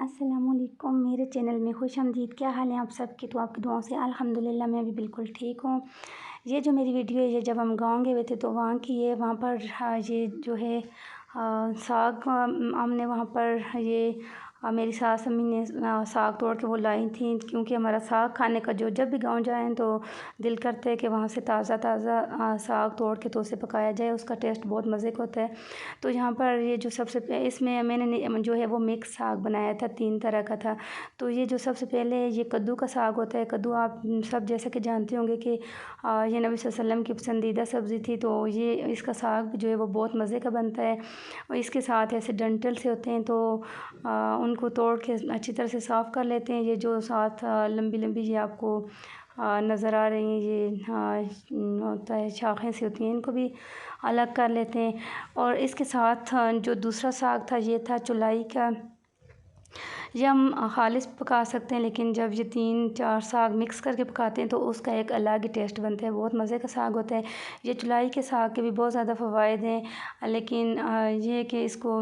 अस्सलामुअलैकुम, मेरे चैनल में खुशामदीद। क्या हाल है आप सबके? तो आपकी दुआओं से अल्हम्दुलिल्लाह मैं भी बिल्कुल ठीक हूँ। ये जो मेरी वीडियो है, ये जब हम गाँव गए हुए थे तो वहाँ की है। वहाँ पर ये जो है साग हमने वहाँ पर ये मेरी सास अम्मी ने साग तोड़ के वो लाई थी, क्योंकि हमारा साग खाने का जब भी गाँव जाएँ तो दिल करता है कि वहाँ से ताज़ा ताज़ा साग तोड़ के तो उसे पकाया जाए। उसका टेस्ट बहुत मज़े का होता है। तो यहाँ पर ये जो इसमें मैंने जो है वो मिक्स साग बनाया था, 3 तरह का था। तो ये जो सबसे पहले ये कद्दू का साग होता है। कद्दू आप सब जैसे कि जानते होंगे कि ये नबी सल्लल्लाहु अलैहि वसल्लम की पसंदीदा सब्ज़ी थी। तो ये इसका साग जो है वो बहुत मज़े का बनता है और इसके साथ ऐसे डंठल से होते हैं, तो उनको तोड़ के अच्छी तरह से साफ़ कर लेते हैं। ये जो साथ लंबी लंबी ये आपको नज़र आ रही हैं, ये होता है शाखें से होती हैं, इनको भी अलग कर लेते हैं। और इसके साथ जो दूसरा साग था ये था चुलाई का। ये हम ख़ालिस पका सकते हैं, लेकिन जब ये 3-4 साग मिक्स करके पकाते हैं तो उसका एक अलग ही टेस्ट बनता है। बहुत मज़े का साग होता है। ये चुलाई के साग के भी बहुत ज़्यादा फ़वाइद हैं, लेकिन ये है कि इसको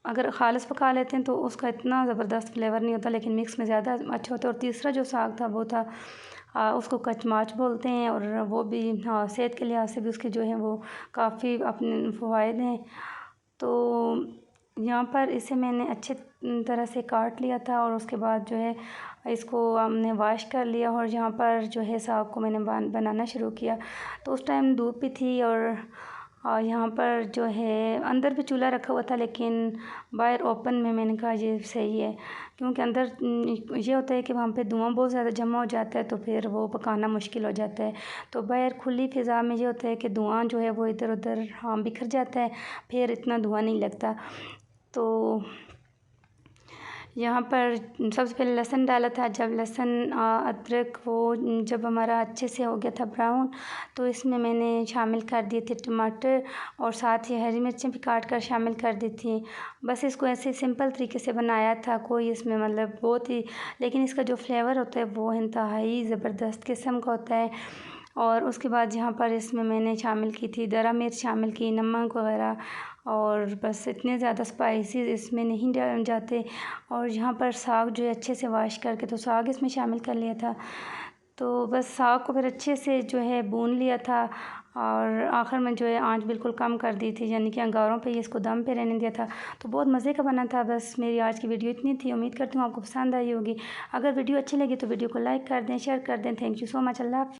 अगर ख़ालिस पका लेते हैं तो उसका इतना ज़बरदस्त फ्लेवर नहीं होता, लेकिन मिक्स में ज़्यादा अच्छा होता है। और तीसरा जो साग था वो था उसको कचमाच बोलते हैं, और वो भी सेहत के लिहाज से भी उसके जो हैं वो काफ़ी अपने फ़वाइद हैं। तो यहाँ पर इसे मैंने अच्छे तरह से काट लिया था और उसके बाद जो है इसको हमने वॉश कर लिया, और यहाँ पर जो है साग को मैंने बनाना शुरू किया। तो उस टाइम धूप भी थी, और यहाँ पर जो है अंदर भी चूल्हा रखा हुआ था, लेकिन बाहर ओपन में मैंने कहा ये सही है, क्योंकि अंदर ये होता है कि वहाँ पे धुआं बहुत ज़्यादा जमा हो जाता है, तो फिर वो पकाना मुश्किल हो जाता है। तो बाहर खुली फ़िज़ा में ये होता है कि धुआं जो है वो इधर उधर बिखर जाता है, फिर इतना धुआं नहीं लगता। तो यहाँ पर सबसे पहले लहसुन डाला था। जब लहसुन अदरक वो जब हमारा अच्छे से हो गया था ब्राउन, तो इसमें मैंने शामिल कर दिए थे टमाटर, और साथ ही हरी मिर्चें भी काट कर शामिल कर दी थी। बस इसको ऐसे सिंपल तरीके से बनाया था, कोई इसमें मतलब बहुत ही, लेकिन इसका जो फ्लेवर होता है वो इंतहाई ज़बरदस्त किस्म का होता है। और उसके बाद यहाँ पर इसमें मैंने शामिल की थी दरा मिर्च शामिल की, नमक वगैरह, और बस इतने ज़्यादा स्पाइसी इसमें नहीं जाते। और यहाँ पर साग जो है अच्छे से वॉश करके तो साग इसमें शामिल कर लिया था। तो बस साग को फिर अच्छे से जो है भून लिया था, और आखिर में जो है आंच बिल्कुल कम कर दी थी, यानी कि अंगारों पे ही इसको दम पे रहने दिया था। तो बहुत मज़े का बना था। बस मेरी आज की वीडियो इतनी थी। उम्मीद करती हूँ आपको पसंद आई होगी। अगर वीडियो अच्छी लगी तो वीडियो को लाइक कर दें, शेयर कर दें। Thank you so much. अल्लाह हाफ़िज़।